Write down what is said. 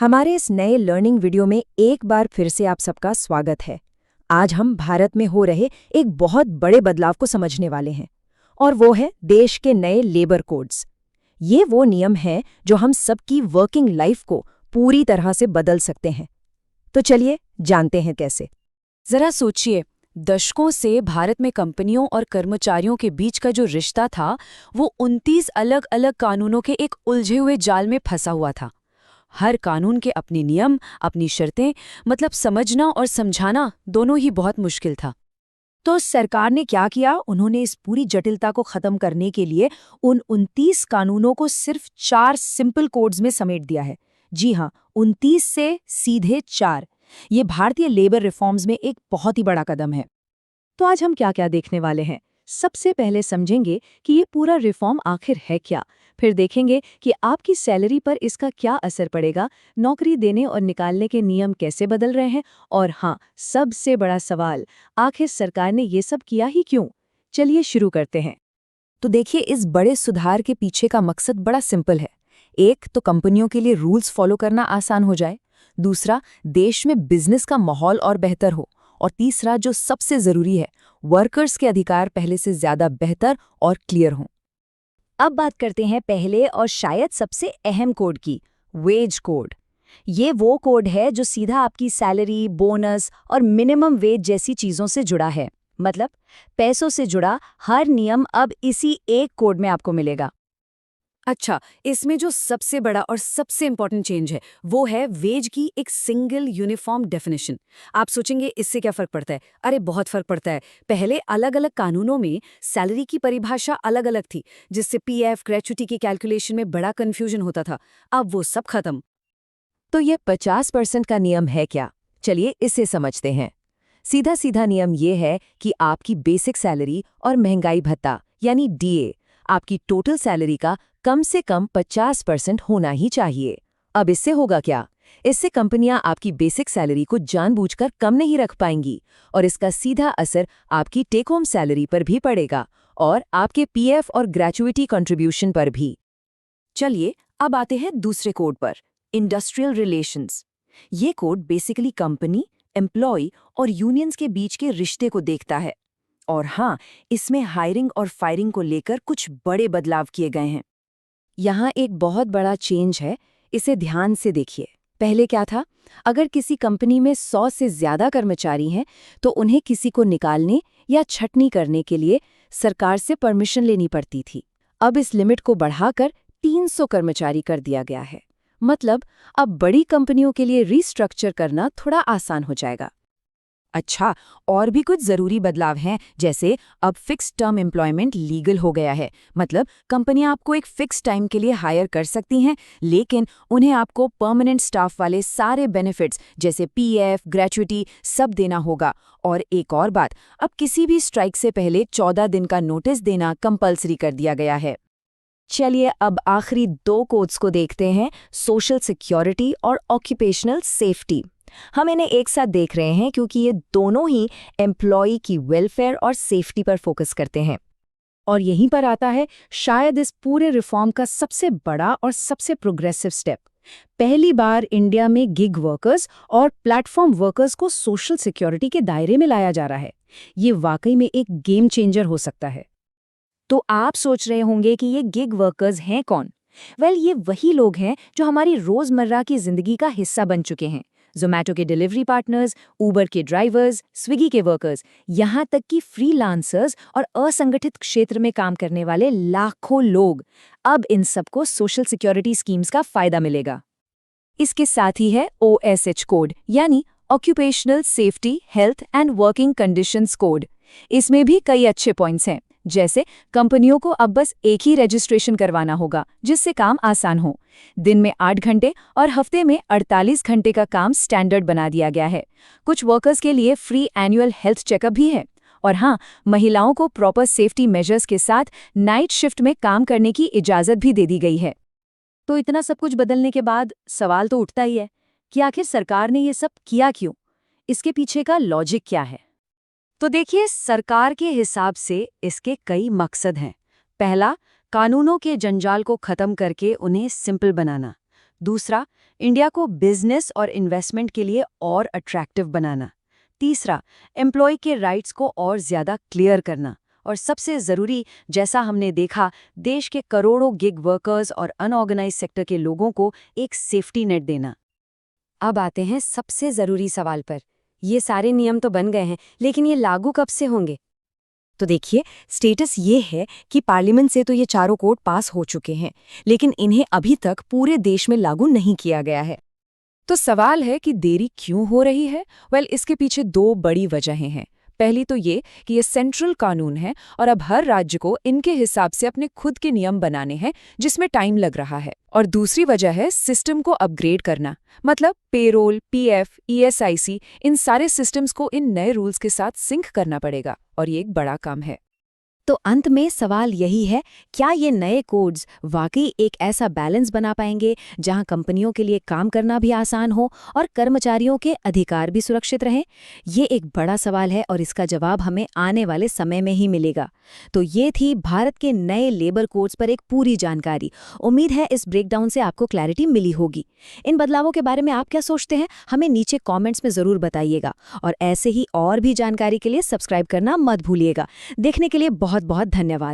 हमारे इस नए लर्निंग वीडियो में एक बार फिर से आप सबका स्वागत है। आज हम भारत में हो रहे एक बहुत बड़े बदलाव को समझने वाले हैं और वो है देश के नए लेबर कोड्स। ये वो नियम हैं जो हम सबकी वर्किंग लाइफ को पूरी तरह से बदल सकते हैं। तो चलिए जानते हैं कैसे। जरा सोचिए, दशकों से भारत में कंपनियों और कर्मचारियों के बीच का जो रिश्ता था वो 29 अलग अलग कानूनों के एक उलझे हुए जाल में फंसा हुआ था। हर कानून के अपने नियम, अपनी शर्तें, मतलब समझना और समझाना दोनों ही बहुत मुश्किल था। तो सरकार ने क्या किया? उन्होंने इस पूरी जटिलता को खत्म करने के लिए उन 29 कानूनों को सिर्फ 4 सिंपल कोड्स में समेट दिया है। जी हाँ, 29 से सीधे 4। ये भारतीय लेबर रिफॉर्म्स में एक बहुत ही बड़ा कदम है। तो आज हम क्या-क्या देखने वाले हैं? सबसे पहले समझेंगे कि ये पूरा रिफॉर्म आखिर है क्या। फिर देखेंगे कि आपकी सैलरी पर इसका क्या असर पड़ेगा, नौकरी देने और निकालने के नियम कैसे बदल रहे हैं, और हाँ, सबसे बड़ा सवाल, आखिर सरकार ने ये सब किया ही क्यों? चलिए शुरू करते हैं। तो देखिए, इस बड़े सुधार के पीछे का मकसद बड़ा सिंपल है। एक तो कंपनियों के लिए रूल्स फॉलो करना आसान हो जाए, दूसरा देश में बिजनेस का माहौल और बेहतर हो, और तीसरा जो सबसे जरूरी है, वर्कर्स के अधिकार पहले से ज्यादा बेहतर और क्लियर हों। अब बात करते हैं पहले और शायद सबसे अहम कोड की, वेज कोड। ये वो कोड है जो सीधा आपकी सैलरी, बोनस और मिनिमम वेज जैसी चीजों से जुड़ा है। मतलब पैसों से जुड़ा हर नियम अब इसी एक कोड में आपको मिलेगा। अच्छा, इसमें जो सबसे बड़ा और सबसे इंपॉर्टेंट चेंज है वो है वेज की एक सिंगल यूनिफॉर्म डेफिनेशन। आप सोचेंगे इससे क्या फर्क पड़ता है? अरे बहुत फर्क पड़ता है। पहले अलग अलग कानूनों में सैलरी की परिभाषा अलग अलग थी, जिससे पीएफ, ग्रेच्युटी की कैलकुलेशन में बड़ा कंफ्यूजन होता था। अब वो सब खत्म। तो ये 50% का नियम है क्या? चलिए इसे समझते हैं। सीधा सीधा नियम ये है कि आपकी बेसिक सैलरी और महंगाई भत्ता यानी डीए आपकी टोटल सैलरी का कम से कम 50% होना ही चाहिए। अब इससे होगा क्या? इससे कंपनियां आपकी बेसिक सैलरी को जानबूझकर कम नहीं रख पाएंगी और इसका सीधा असर आपकी टेक होम सैलरी पर भी पड़ेगा और आपके पीएफ और ग्रेच्युटी कंट्रीब्यूशन पर भी। चलिए अब आते हैं दूसरे कोड पर, इंडस्ट्रियल रिलेशंस। ये कोड बेसिकली कंपनी, एम्प्लॉय और यूनियंस के बीच के रिश्ते को देखता है। और हाँ, इसमें हायरिंग और फायरिंग को लेकर कुछ बड़े बदलाव किए गए हैं। यहाँ एक बहुत बड़ा चेंज है, इसे ध्यान से देखिए। पहले क्या था? अगर किसी कंपनी में 100 से ज्यादा कर्मचारी हैं तो उन्हें किसी को निकालने या छटनी करने के लिए सरकार से परमिशन लेनी पड़ती थी। अब इस लिमिट को बढ़ाकर 300 कर्मचारी कर दिया गया है। मतलब अब बड़ी कंपनियों के लिए रीस्ट्रक्चर करना थोड़ा आसान हो जाएगा। अच्छा, और भी कुछ जरूरी बदलाव हैं, जैसे अब फिक्स टर्म एम्प्लॉयमेंट लीगल हो गया है। मतलब कंपनियां आपको एक फिक्स टाइम के लिए हायर कर सकती हैं, लेकिन उन्हें आपको परमानेंट स्टाफ वाले सारे बेनिफिट्स जैसे पीएफ, ग्रेच्युटी सब देना होगा। और एक और बात, अब किसी भी स्ट्राइक से पहले 14 दिन का नोटिस देना कंपल्सरी कर दिया गया है। चलिए अब आखिरी 2 कोड्स को देखते हैं, सोशल सिक्योरिटी और ऑक्यूपेशनल सेफ्टी। हम इन्हें एक साथ देख रहे हैं क्योंकि ये दोनों ही एम्प्लॉय की वेलफेयर और सेफ्टी पर फोकस करते हैं। और यहीं पर आता है शायद इस पूरे रिफॉर्म का सबसे बड़ा और सबसे प्रोग्रेसिव स्टेप। पहली बार इंडिया में गिग वर्कर्स और प्लेटफॉर्म वर्कर्स को सोशल सिक्योरिटी के दायरे में लाया जा रहा है। ये वाकई में एक गेम चेंजर हो सकता है। तो आप सोच रहे होंगे कि ये गिग वर्कर्स हैं कौन? ये वही लोग हैं जो हमारी रोजमर्रा की जिंदगी का हिस्सा बन चुके हैं। ज़ोमैटो के डिलीवरी पार्टनर्स, ऊबर के ड्राइवर्स, स्विगी के वर्कर्स, यहाँ तक कि फ्रीलांसर्स और असंगठित क्षेत्र में काम करने वाले लाखों लोग। अब इन सबको सोशल सिक्योरिटी स्कीम्स का फायदा मिलेगा। इसके साथ ही है OSH कोड यानी occupational safety, health and working conditions code. इसमें भी कई अच्छे पॉइंट्स हैं, जैसे कंपनियों को अब बस एक ही रजिस्ट्रेशन करवाना होगा जिससे काम आसान हो। दिन में 8 घंटे और हफ्ते में 48 घंटे का काम स्टैंडर्ड बना दिया गया है। कुछ वर्कर्स के लिए फ्री एनुअल हेल्थ चेकअप भी है। और हाँ, महिलाओं को प्रॉपर सेफ्टी मेजर्स के साथ नाइट शिफ्ट में काम करने की इजाज़त भी दे दी गई है। तो इतना सब कुछ बदलने के बाद सवाल तो उठता ही है कि आखिर सरकार ने ये सब किया क्यों? इसके पीछे का लॉजिक क्या है? तो देखिए, सरकार के हिसाब से इसके कई मकसद हैं। पहला, कानूनों के जंजाल को खत्म करके उन्हें सिंपल बनाना। दूसरा, इंडिया को बिजनेस और इन्वेस्टमेंट के लिए और अट्रैक्टिव बनाना। तीसरा, एम्प्लॉय के राइट्स को और ज़्यादा क्लियर करना। और सबसे ज़रूरी, जैसा हमने देखा, देश के करोड़ों गिग वर्कर्स और अनऑर्गेनाइज सेक्टर के लोगों को एक सेफ्टी नेट देना। अब आते हैं सबसे ज़रूरी सवाल पर। ये सारे नियम तो बन गए हैं, लेकिन ये लागू कब से होंगे? तो देखिए, स्टेटस ये है कि पार्लियामेंट से तो ये चारों कोड पास हो चुके हैं, लेकिन इन्हें अभी तक पूरे देश में लागू नहीं किया गया है। तो सवाल है कि देरी क्यों हो रही है? इसके पीछे दो बड़ी वजहें हैं। पहली तो ये कि ये सेंट्रल कानून है और अब हर राज्य को इनके हिसाब से अपने खुद के नियम बनाने हैं, जिसमें टाइम लग रहा है। और दूसरी वजह है सिस्टम को अपग्रेड करना, मतलब पेरोल, पीएफ, ईएसआईसी, इन सारे सिस्टम्स को इन नए रूल्स के साथ सिंक करना पड़ेगा, और ये एक बड़ा काम है। तो अंत में सवाल यही है, क्या ये नए कोड्स वाकई एक ऐसा बैलेंस बना पाएंगे जहां कंपनियों के लिए काम करना भी आसान हो और कर्मचारियों के अधिकार भी सुरक्षित रहें? ये एक बड़ा सवाल है और इसका जवाब हमें आने वाले समय में ही मिलेगा। तो ये थी भारत के नए लेबर कोड्स पर एक पूरी जानकारी। उम्मीद है इस ब्रेकडाउन से आपको क्लैरिटी मिली होगी। इन बदलावों के बारे में आप क्या सोचते हैं, हमें नीचे कॉमेंट्स में ज़रूर बताइएगा। और ऐसे ही और भी जानकारी के लिए सब्सक्राइब करना मत भूलिएगा। देखने के लिए बहुत बहुत धन्यवाद।